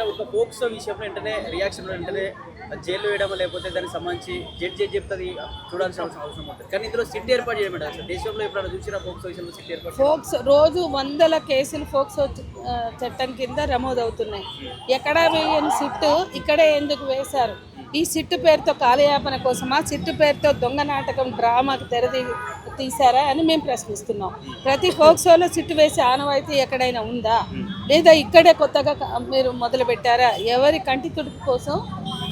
ఒక పోక్సో విషయంలో వెంటనే రియాక్షన్ వెంటనే జైల్లో వేయడం లేకపోతే దానికి సంబంధించి జడ్జి ఏం చెప్తుంది చూడాల్సిన అవసరం ఉంటుంది. కానీ ఇందులో సిట్ ఏర్పాటు చేయడం అసలు దేశంలో ఎప్పుడైనా చూసిన పోక్సో విషయంలో సిట్ ఏర్పాటు ఫోక్స్ రోజు వందల కేసులు ఫోక్సో చట్టం కింద నమోదవుతున్నాయి. ఎక్కడా వేయని సిట్టు ఇక్కడే ఎందుకు వేశారు? ఈ సిట్టు పేరుతో కాలయాపన కోసమా, సిట్టు పేరుతో దొంగ నాటకం డ్రామాకు తీశారా అని మేము ప్రశ్నిస్తున్నాం. ప్రతి ఫోక్సోలో సిట్టు వేసే ఆనవాయితీ ఎక్కడైనా ఉందా, లేదా ఇక్కడే కొత్తగా మీరు మొదలు పెట్టారా? ఎవరి కంటి తుడుపు కోసం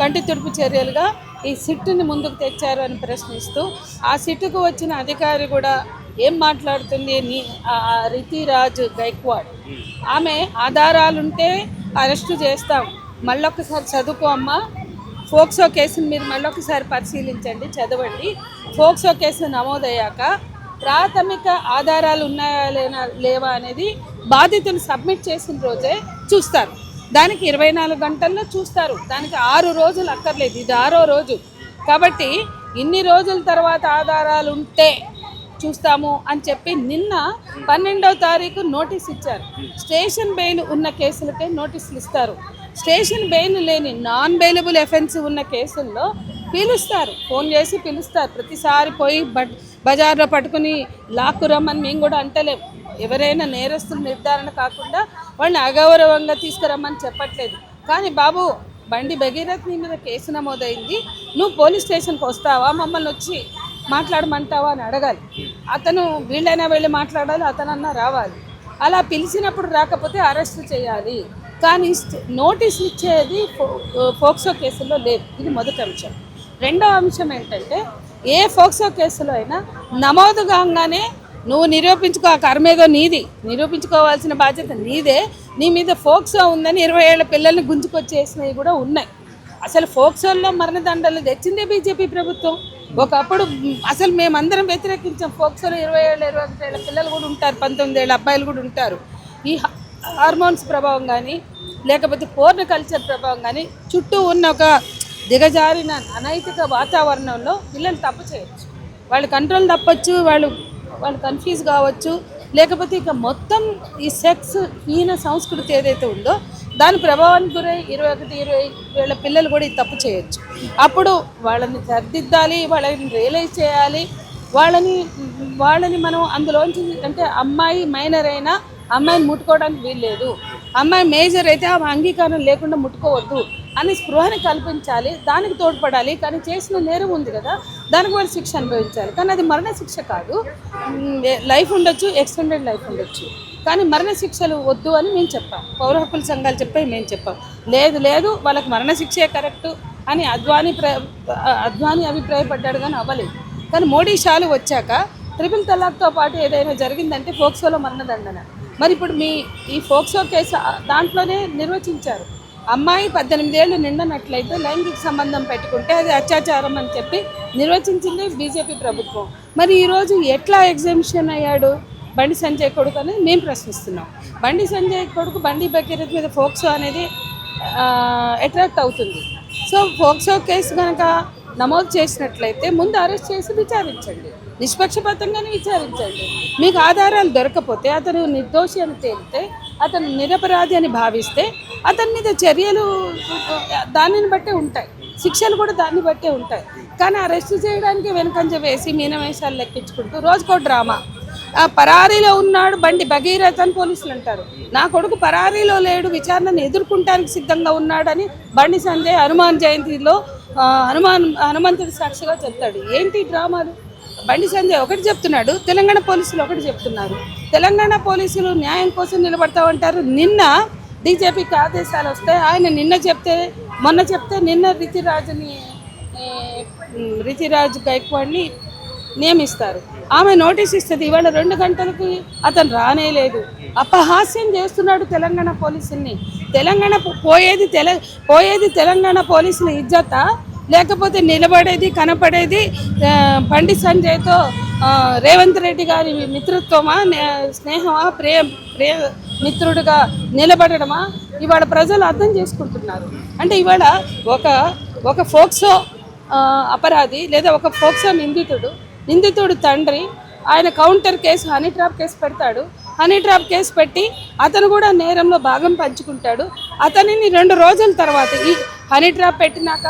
కంటి తుడుపు చర్యలుగా ఈ సిట్టుని ముందుకు తెచ్చారు అని ప్రశ్నిస్తూ, ఆ సిట్టుకు వచ్చిన అధికారి కూడా ఏం మాట్లాడుతుంది, రితిరాజ్ గైక్వాడ్ ఆమె ఆధారాలుంటే అరెస్టు చేస్తాం, మళ్ళొకసారి చదువుకో అమ్మా, ఫోక్సో కేసును మీరు మళ్ళొకసారి పరిశీలించండి, చదవండి. ఫోక్సో కేసు నమోదయ్యాక ప్రాథమిక ఆధారాలు ఉన్నాయా లేవా అనేది బాధితులు సబ్మిట్ చేసిన రోజే చూస్తారు. దానికి 24 గంటల్లో చూస్తారు. దానికి 6 రోజులు అక్కర్లేదు, ఇది 6వ రోజు. కాబట్టి ఇన్ని రోజుల తర్వాత ఆధారాలు ఉంటే చూస్తాము అని చెప్పి నిన్న 12వ తారీఖు నోటీస్ ఇచ్చారు. స్టేషన్ బెయిల్ ఉన్న కేసులకే నోటీసులు ఇస్తారు. స్టేషన్ బెయిల్ లేని నాన్ బెయిలబుల్ ఎఫెన్స్ ఉన్న కేసుల్లో పిలుస్తారు, ఫోన్ చేసి పిలుస్తారు. ప్రతిసారి పోయి బజార్లో పట్టుకుని లాక్కు రమ్మని మేము కూడా అంటలేము. ఎవరైనా నేరస్తుల నిర్ధారణ కాకుండా వాళ్ళని అగౌరవంగా తీసుకురమ్మని చెప్పట్లేదు. కానీ బాబు, బండి భగీరథ్ నీ మీద కేసు నమోదైంది, నువ్వు పోలీస్ స్టేషన్కి వస్తావా, మమ్మల్ని వచ్చి మాట్లాడమంటావా అని అడగాలి. అతను వీళ్ళైనా వెళ్ళి మాట్లాడాలి, అతనన్నా రావాలి. అలా పిలిచినప్పుడు రాకపోతే అరెస్ట్ చేయాలి. కానీ నోటీసులు ఇచ్చేది ఫోక్సో కేసుల్లో లేదు. ఇది మొదటి అంశం. రెండో అంశం ఏంటంటే, ఏ ఫోక్సో కేసులో అయినా నమోదు కాగానే నువ్వు నిరూపించుకో, ఆ కర్మేదో నీది, నిరూపించుకోవాల్సిన బాధ్యత నీదే. నీ మీద ఫోక్సో ఉందని 20 ఏళ్ల పిల్లల్ని గుంజుకొచ్చేసినవి కూడా ఉన్నాయి. అసలు ఫోక్సోల్లో మరణదండలు తెచ్చిందే బీజేపీ ప్రభుత్వం. ఒకప్పుడు అసలు మేమందరం వ్యతిరేకించాం. ఫోక్సోలో 20 ఏళ్ళ 21 ఏళ్ళ పిల్లలు కూడా ఉంటారు, 19 ఏళ్ళ అబ్బాయిలు కూడా ఉంటారు. ఈ హార్మోన్స్ ప్రభావం కానీ, లేకపోతే పోర్న్ కల్చర్ ప్రభావం కానీ, చుట్టూ ఉన్న ఒక దిగజారిన అనైతిక వాతావరణంలో పిల్లలు తప్పు చేయొచ్చు, వాళ్ళు కంట్రోల్ తప్పచ్చు, వాళ్ళు కన్ఫ్యూజ్ కావచ్చు. లేకపోతే ఇక మొత్తం ఈ సెక్స్ హీన సంస్కృతి ఏదైతే ఉందో దాని ప్రభావానికి గురై 21-22 ఏళ్ళ పిల్లలు కూడా ఈ తప్పు చేయొచ్చు. అప్పుడు వాళ్ళని సరిదిద్దాలి, వాళ్ళని రియలైజ్ చేయాలి. వాళ్ళని మనం అందులోంచి, అంటే అమ్మాయి మైనర్ అయినా అమ్మాయిని ముట్టుకోవడానికి వీల్లేదు, అమ్మాయి మేజర్ అయితే ఆమె అంగీకారం లేకుండా ముట్టుకోవద్దు అని స్పృహని కల్పించాలి, దానికి తోడ్పడాలి. కానీ చేసిన నేరం ఉంది కదా, దానికి వాళ్ళు శిక్ష అనుభవించాలి. కానీ అది మరణ శిక్ష కాదు. లైఫ్ ఉండొచ్చు, ఎక్స్టెండెడ్ లైఫ్ ఉండొచ్చు, కానీ మరణ శిక్షలు వద్దు అని మేము చెప్పాం. పౌర హక్కుల సంఘాలు చెప్పాయి, మేము చెప్పాం. లేదు వాళ్ళకి మరణ శిక్షే కరెక్టు అని అద్వానీ అభిప్రాయపడ్డాడు, కానీ అవ్వలేదు. కానీ మోడీ షాలు వచ్చాక ట్రిపుల్ తలాక్తో పాటు ఏదైనా జరిగిందంటే ఫోక్సోలో మరణదండన. మరి ఇప్పుడు ఈ ఫోక్సో కేసు దాంట్లోనే నిర్వచించారు, అమ్మాయి 18 ఏళ్ళు నిండనట్లయితే లైంగిక సంబంధం పెట్టుకుంటే అది అత్యాచారం అని చెప్పి నిర్వచించింది బీజేపీ ప్రభుత్వం. మరి ఈరోజు ఎట్లా ఎగ్జామిషన్ అయ్యాడు బండి సంజయ్ కొడుకు అనేది మేము ప్రశ్నిస్తున్నాం. బండి సంజయ్ కొడుకు బండి భగీరథ్ మీద ఫోక్సో అనేది అట్రాక్ట్ అవుతుంది. సో ఫోక్సో కేసు కనుక నమోదు చేసినట్లయితే ముందు అరెస్ట్ చేసి విచారించండి, నిష్పక్షపాతంగానే విచారించండి. మీకు ఆధారాలు దొరకపోతే, అతను నిర్దోషి అని తేలితే, అతను నిరపరాధి అని భావిస్తే అతని మీద చర్యలు దానిని బట్టే ఉంటాయి, శిక్షలు కూడా దాన్ని బట్టే ఉంటాయి. కానీ అరెస్ట్ చేయడానికి వెనుకంజ వేసి మీనవేషాలు లెక్కించుకుంటూ రోజుకో డ్రామా. పరారీలో ఉన్నాడు బండి భగీరథ్ అని పోలీసులు అంటారు, నా కొడుకు పరారీలో లేడు, విచారణను ఎదుర్కొంటానికి సిద్ధంగా ఉన్నాడని బండి సంజయ్ హనుమాన్ జయంతిలో హనుమంతుడి సాక్షిగా చెప్తాడు. ఏంటి డ్రామాలు? బండి సంజయ్ ఒకటి చెప్తున్నాడు, తెలంగాణ పోలీసులు ఒకటి చెప్తున్నారు. తెలంగాణ పోలీసులు న్యాయం కోసం నిలబడతామంటారు. నిన్న డీజీపీకి ఆదేశాలు వస్తాయి, ఆయన మొన్న చెప్తే నిన్న రితిరాజ్ గైక్వాడ్ని నియమిస్తారు. ఆమె నోటీస్ ఇస్తుంది, ఇవాళ 2 గంటలకి అతను రానేలేదు. అపహాస్యం చేస్తున్నాడు తెలంగాణ పోలీసుల్ని. పోయేది తెలంగాణ పోలీసుల ఇజ్జతా, లేకపోతే నిలబడేది కనపడేది బండి సంజయ్తో రేవంత్ రెడ్డి గారి మిత్రత్వమా, స్నేహమా, ప్రియ మిత్రుడిగా నిలబడడమా? ఇవాళ ప్రజలు అర్థం చేసుకుంటున్నారు. అంటే ఇవాళ ఒక ఫోక్సో అపరాధి లేదా ఒక ఫోక్సో నిందితుడు తండ్రి ఆయన counter case, honey trap case పెడతాడు. హనీ ట్రాప్ కేసు పెట్టి అతను కూడా నేరంలో భాగం పంచుకుంటాడు. అతనిని 2 రోజుల తర్వాత ఈ హనీ ట్రాప్ పెట్టినాక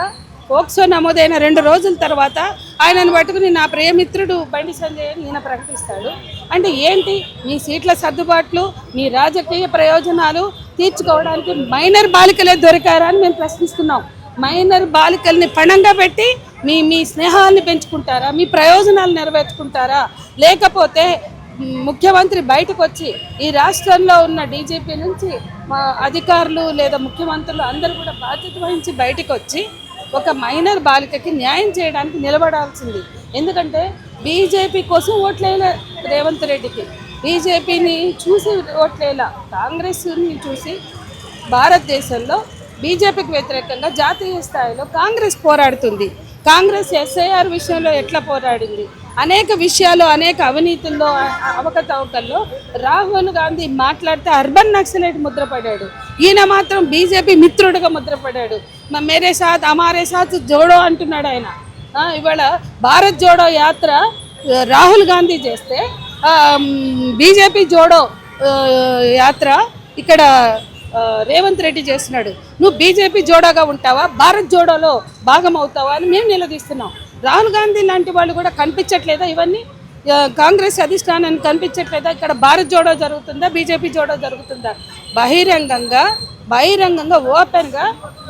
పోక్సో నమోదైన 2 రోజుల తర్వాత ఆయనను పట్టుకుని నా ప్రియమిత్రుడు బండి సంజయ్ అని ఈయన ప్రకటిస్తాడు. అంటే ఏంటి, మీ సీట్ల సర్దుబాట్లు, మీ రాజకీయ ప్రయోజనాలు తీర్చుకోవడానికి మైనర్ బాలికలే దొరికారా అని మేము ప్రశ్నిస్తున్నాం. మైనర్ బాలికల్ని పణంగా పెట్టి మీ స్నేహాన్ని పెంచుకుంటారా, మీ ప్రయోజనాలు నెరవేర్చుకుంటారా, లేకపోతే ముఖ్యమంత్రి బయటకు వచ్చి ఈ రాష్ట్రంలో ఉన్న డీజీపీ నుంచి మా అధికారులు లేదా ముఖ్యమంత్రులు అందరూ కూడా బాధ్యత వహించి బయటకు వచ్చి ఒక మైనర్ బాలికకి న్యాయం చేయడానికి నిలబడాల్సింది. ఎందుకంటే బీజేపీ కోసం ఓట్లేల రేవంత్ రెడ్డికి, బీజేపీని చూసి ఓట్లేల, కాంగ్రెస్ని చూసి భారతదేశంలో బీజేపీకి వ్యతిరేకంగా జాతీయ స్థాయిలో కాంగ్రెస్ పోరాడుతుంది. కాంగ్రెస్ ఎస్ఐఆర్ విషయంలో ఎట్లా పోరాడింది, అనేక విషయాలు, అనేక అవినీతుల్లో, అవకతవకల్లో రాహుల్ గాంధీ మాట్లాడితే అర్బన్ నక్సలైట్ ముద్రపడ్డాడు. ఈయన మాత్రం బీజేపీ మిత్రుడిగా ముద్రపడ్డాడు. మేరే సాత్ హమారే సాత్ జోడో అంటున్నాడు ఆయన. ఇవాళ భారత్ జోడో యాత్ర రాహుల్ గాంధీ చేస్తే బీజేపీ జోడో యాత్ర ఇక్కడ రేవంత్ రెడ్డి చేస్తున్నాడు. నువ్వు బీజేపీ జోడోగా ఉంటావా, భారత్ జోడోలో భాగం అవుతావా అని మేము నిలదీస్తున్నాం. రాహుల్ గాంధీ లాంటి వాళ్ళు కూడా కనిపించట్లేదా? ఇవన్నీ కాంగ్రెస్ అధిష్టానాన్ని కనిపించట్లేదా? ఇక్కడ భారత్ జోడో జరుగుతుందా, బీజేపీ జోడో జరుగుతుందా? బహిరంగంగా ఓపెన్గా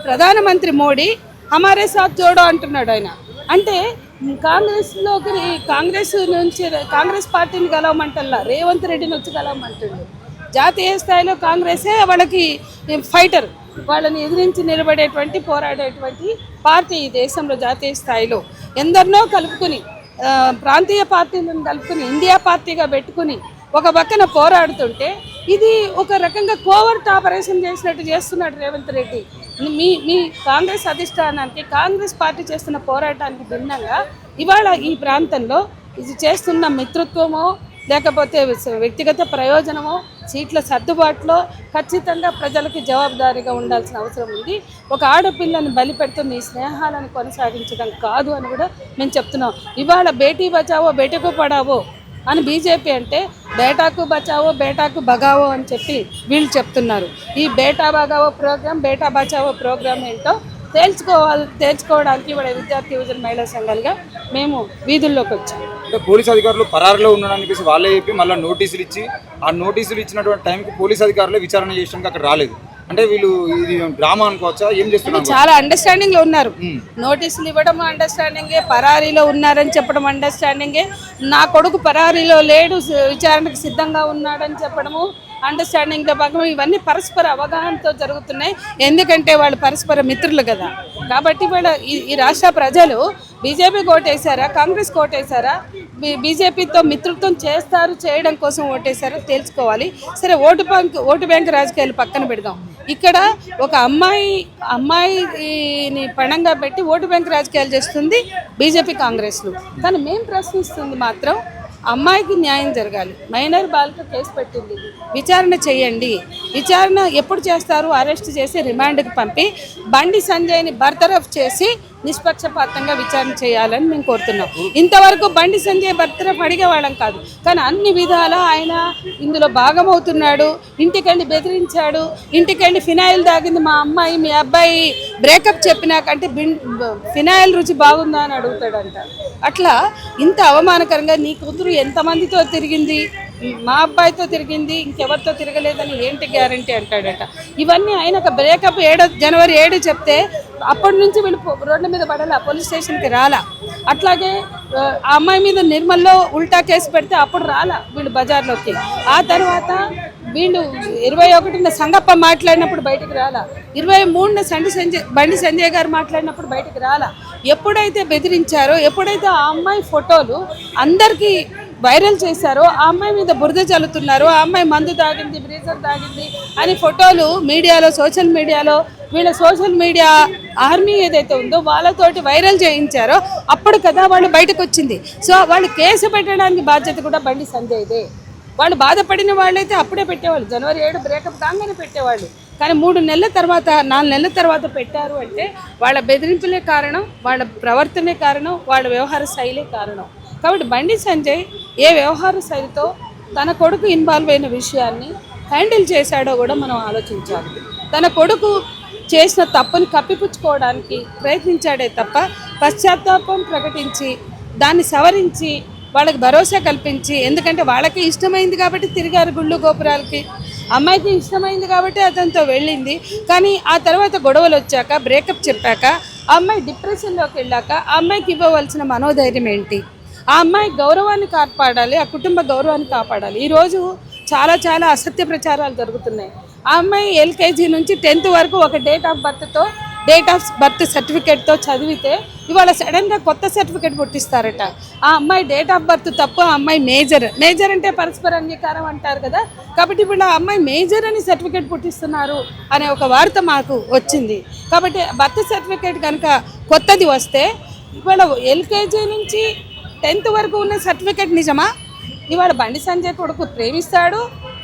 ప్రధానమంత్రి మోడీ హమారే సాత్ జోడో అంటున్నాడు ఆయన. అంటే కాంగ్రెస్ నుంచి కాంగ్రెస్ పార్టీని గెలవమంటల్లా, రేవంత్ రెడ్డిని వచ్చి గెలవమంటుండు. జాతీయ స్థాయిలో కాంగ్రెసే వాళ్ళకి ఫైటర్, వాళ్ళని ఎదిరించి నిలబడేటువంటి పోరాడేటువంటి పార్టీ ఈ దేశంలో. జాతీయ స్థాయిలో ఎందరినో కలుపుకుని, ప్రాంతీయ పార్టీలను కలుపుకుని ఇండియా పార్టీగా పెట్టుకుని ఒక పక్కన పోరాడుతుంటే ఇది ఒక రకంగా కోవర్ట్ ఆపరేషన్ చేసినట్టు చేస్తున్నాడు రేవంత్ రెడ్డి. మీ కాంగ్రెస్ అధిష్టానానికి, కాంగ్రెస్ పార్టీ చేస్తున్న పోరాటానికి భిన్నంగా ఇవాళ ఈ ప్రాంతంలో ఇది చేస్తున్న మిత్రత్వమో లేకపోతే వ్యక్తిగత ప్రయోజనమో, సీట్ల సర్దుబాటులో ఖచ్చితంగా ప్రజలకి జవాబుదారీగా ఉండాల్సిన అవసరం ఉంది. ఒక ఆడపిల్లని బలిపెడుతున్న ఈ స్నేహాలను కొనసాగించడం కాదు అని కూడా మేము చెప్తున్నాం. ఇవాళ బేటీ బచావో బేటీకు పడావో అని బీజేపీ అంటే బేటాకు బచావో బేటాకు బగావో అని చెప్పి వీళ్ళు చెప్తున్నారు. ఈ బేటా బగావో ప్రోగ్రాం, బేటా బచావో ప్రోగ్రాం ఏంటో తేల్చుకోవడానికి ఇవాళ విద్యార్థి యువజన మహిళా సంఘాలుగా మేము వీధుల్లోకి వచ్చాం. అంటే పోలీస్ అధికారులు పరారులో ఉన్నారని చెప్పేసి వాళ్ళే చెప్పి మళ్ళీ నోటీసులు ఇచ్చి, ఆ నోటీసులు ఇచ్చినటువంటి టైంకి పోలీస్ అధికారులు విచారణ చేయడానికి అక్కడ రాలేదు. అంటే వీళ్ళు ఇది డ్రామా అనుకోవచ్చా, ఏం చేస్తున్నారు? చాలా అండర్స్టాండింగ్ లో ఉన్నారు. నోటీసులు ఇవ్వడం అండర్స్టాండింగే, పరారీలో ఉన్నారని చెప్పడం అండర్స్టాండింగే, నా కొడుకు పరారీలో లేడు విచారణకు సిద్ధంగా ఉన్నాడని చెప్పడము అండర్స్టాండింగ్తో భాగం. ఇవన్నీ పరస్పర అవగాహనతో జరుగుతున్నాయి. ఎందుకంటే వాళ్ళు పరస్పర మిత్రులు కదా. కాబట్టి వాళ్ళ ఈ రాష్ట్ర ప్రజలు బీజేపీకి ఓటేశారా, కాంగ్రెస్ ఓటేశారా, బీజేపీతో మిత్రత్వం చేయడం కోసం ఓటేశారో తెలుసుకోవాలి. సరే, ఓటు బ్యాంక్ రాజకీయాలు పక్కన పెడదాం. ఇక్కడ ఒక అమ్మాయిని పణంగా పెట్టి ఓటు బ్యాంక్ రాజకీయాలు చేస్తుంది బీజేపీ, కాంగ్రెస్లు. కానీ మేము ప్రశ్నిస్తుంది మాత్రం అమ్మాయికి న్యాయం జరగాలి. మైనర్ బాలిక కేసు పెట్టింది, విచారణ చేయండి. విచారణ ఎప్పుడు చేస్తారు? అరెస్ట్ చేసి రిమాండ్కి పంపి బండి సంజయ్ని బర్తరఫ్ చేసి నిష్పక్షపాతంగా విచారణ చేయాలని మేము కోరుతున్నాం. ఇంతవరకు బండి సంజయ్ బర్తరఫ్ అడిగేవాళ్ళం కాదు, కానీ అన్ని విధాలా ఆయన ఇందులో భాగమవుతున్నాడు. ఇంటికెళ్ళి బెదిరించాడు, ఇంటికెళ్ళి ఫినాయిల్ తాగింది మా అమ్మాయి, మీ అబ్బాయి బ్రేకప్ చెప్పినాకంటే ఫినాయిల్ రుచి బాగుందా అని అడుగుతాడంట. అట్లా ఇంత అవమానకరంగా నీ కూతురు ఎంతమందితో తిరిగింది, మా అబ్బాయితో తిరిగింది, ఇంకెవరితో తిరగలేదని ఏంటి గ్యారంటీ అంటాడట. ఇవన్నీ ఆయన ఒక బ్రేకప్ జనవరి 7 చెప్తే అప్పటి నుంచి వీళ్ళు రోడ్ల మీద పడాలా, పోలీస్ స్టేషన్కి రాలా. అట్లాగే ఆ అమ్మాయి మీద నిర్మల్లో ఉల్టా కేసు పెడితే అప్పుడు రాలా వీళ్ళు బజార్లోకి. ఆ తర్వాత వీళ్ళు 21న సంగప్ప మాట్లాడినప్పుడు బయటకు రాలా, 23న బండి సంజయ్ గారు మాట్లాడినప్పుడు బయటకు రాలా. ఎప్పుడైతే బెదిరించారో, ఎప్పుడైతే ఆ అమ్మాయి ఫోటోలు అందరికీ వైరల్ చేశారో, ఆ అమ్మాయి మీద బురద చల్లుతున్నారు, ఆ అమ్మాయి మందు తాగింది, బ్రీజర్ తాగింది అని ఫోటోలు మీడియాలో, సోషల్ మీడియాలో, వీళ్ళ సోషల్ మీడియా ఆర్మీ ఏదైతే ఉందో వాళ్ళతోటి వైరల్ చేయించారో అప్పుడు కదా వాళ్ళు బయటకు వచ్చింది. సో వాళ్ళు కేసు పెట్టడానికి బాధ్యత కూడా బండి సంజయ్దే. వాళ్ళు బాధపడిన వాళ్ళైతే అప్పుడే పెట్టేవాళ్ళు, జనవరి 7 బ్రేకప్ కాగానే పెట్టేవాళ్ళు. కానీ 3 నెలల తర్వాత, 4 నెలల తర్వాత పెట్టారు అంటే వాళ్ళ బెదిరింపులే కారణం, వాళ్ళ ప్రవర్తనే కారణం, వాళ్ళ వ్యవహార శైలే కారణం. కాబట్టి బండి సంజయ్ ఏ వ్యవహార శైలితో తన కొడుకు ఇన్వాల్వ్ అయిన విషయాన్ని హ్యాండిల్ చేశాడో కూడా మనం ఆలోచించాలి. తన కొడుకు చేసిన తప్పుని కప్పిపుచ్చుకోవడానికి ప్రయత్నించాడే తప్ప పశ్చాత్తాపం ప్రకటించి దాన్ని సవరించి వాళ్ళకి భరోసా కల్పించి, ఎందుకంటే వాళ్ళకి ఇష్టమైంది కాబట్టి తిరిగారు గుళ్ళు గోపురాలకి, అమ్మాయికి ఇష్టమైంది కాబట్టి అతనితో వెళ్ళింది. కానీ ఆ తర్వాత గొడవలు వచ్చాక, బ్రేకప్ చెప్పాక, ఆ అమ్మాయి డిప్రెషన్లోకి వెళ్ళాక ఆ అమ్మాయికి ఇవ్వవలసిన మనోధైర్యం ఏంటి? ఆ అమ్మాయి గౌరవాన్ని కాపాడాలి, ఆ కుటుంబ గౌరవాన్ని కాపాడాలి. ఈరోజు చాలా చాలా అసత్య ప్రచారాలు జరుగుతున్నాయి. ఆ అమ్మాయి ఎల్కేజీ నుంచి 10th వరకు ఒక డేట్ ఆఫ్ బర్త్ సర్టిఫికేట్తో చదివితే ఇవాళ సడన్గా కొత్త సర్టిఫికేట్ పుట్టిస్తారట. ఆ అమ్మాయి డేట్ ఆఫ్ బర్త్ తప్పు, ఆ అమ్మాయి మేజర్ అంటే పరస్పర అంగీకారం అంటారు కదా. కాబట్టి ఇప్పుడు ఆ అమ్మాయి మేజర్ అని సర్టిఫికేట్ పుట్టిస్తున్నారు అనే ఒక వార్త మాకు వచ్చింది. కాబట్టి బర్త్ సర్టిఫికేట్ కనుక కొత్తది వస్తే ఇవాళ ఎల్కేజీ నుంచి 10th వరకు ఉన్న సర్టిఫికేట్ నిజమా? ఇవాళ బండి సంజయ్ కొడుకు ప్రేమిస్తాడు,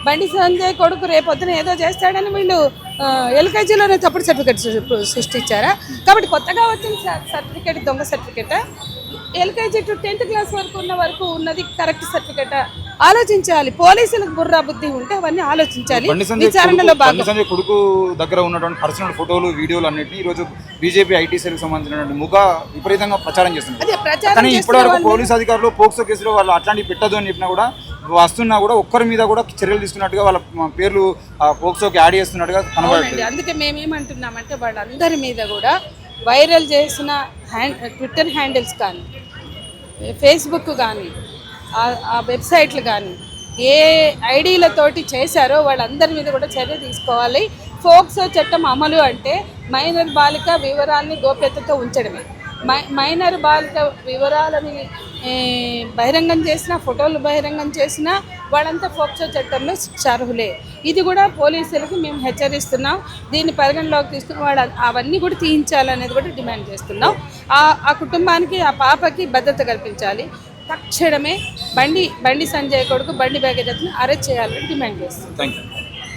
బండి సంజయ్ కొడుకు రేపొద్దున ఏదో చేస్తాడని వీళ్ళు ఎల్కేజీలోనే తప్పుడు సర్టిఫికేట్ సృష్టించారా? కాబట్టి కొత్తగా వచ్చిన సర్టిఫికేట్ దొంగ సర్టిఫికేటా? ఎల్కేజీ టు 10th క్లాస్ వరకు ఉన్నది కరెక్ట్ సర్టిఫికేటా? ఆలోచించాలి. పోలీసులకు బుర్రా బుద్ధి ఉంటే అవన్నీ ఆలోచించాలి. విచారణలో బండి సంజయ్ కొడుకు దగ్గర ఉన్నటువంటి పర్సనల్ ఫోటోలు, వీడియోలు అన్నింటినీ ఈరోజు బీజేపీ ఐటీ సెల్కి సంబంధించినటువంటి విపరీతంగా ప్రచారం చేస్తున్నారు. కానీ ఇప్పటివరకు పోలీసు అధికారులు పోక్సో కేసులో వాళ్ళు అట్లాంటివి పెట్టదు అని చెప్పినా కూడా, వస్తున్నా కూడా ఒక్కరి మీద కూడా చర్యలు తీసుకున్నట్టుగా వాళ్ళ పేర్లు పోక్సోకి యాడ్ చేస్తున్నట్టుగా కనబడుతుంది. అందుకే మేమేమంటున్నామంటే వాళ్ళందరి మీద కూడా వైరల్ చేసిన ట్విట్టర్ హ్యాండిల్స్ కానీ, ఫేస్బుక్ కానీ, ఆ వెబ్సైట్లు కానీ ఏ ఐడీలతోటి చేశారో వాళ్ళందరి మీద కూడా చర్య తీసుకోవాలి. పోక్సో చట్టం అమలు అంటే మైనర్ బాలిక వివరాలని గోప్యతతో ఉంచడమే. మైనర్ బాలిక వివరాలని బహిరంగం చేసిన, ఫోటోలు బహిరంగం చేసిన వాళ్ళంతా పోక్సో చట్టంలో శిక్షార్హులే. ఇది కూడా పోలీసులకు మేము హెచ్చరిస్తున్నాం. దీన్ని పరిగణలోకి తీసుకుని వాళ్ళు అవన్నీ కూడా తీయించాలనేది కూడా డిమాండ్ చేస్తున్నాం. ఆ కుటుంబానికి, ఆ పాపకి భద్రత కల్పించాలి. తక్షణమే బండి సంజయ్ కొడుకు బండి భగీరథని అరెస్ట్ చేయాలని డిమాండ్ చేస్తున్నాం. Thank you.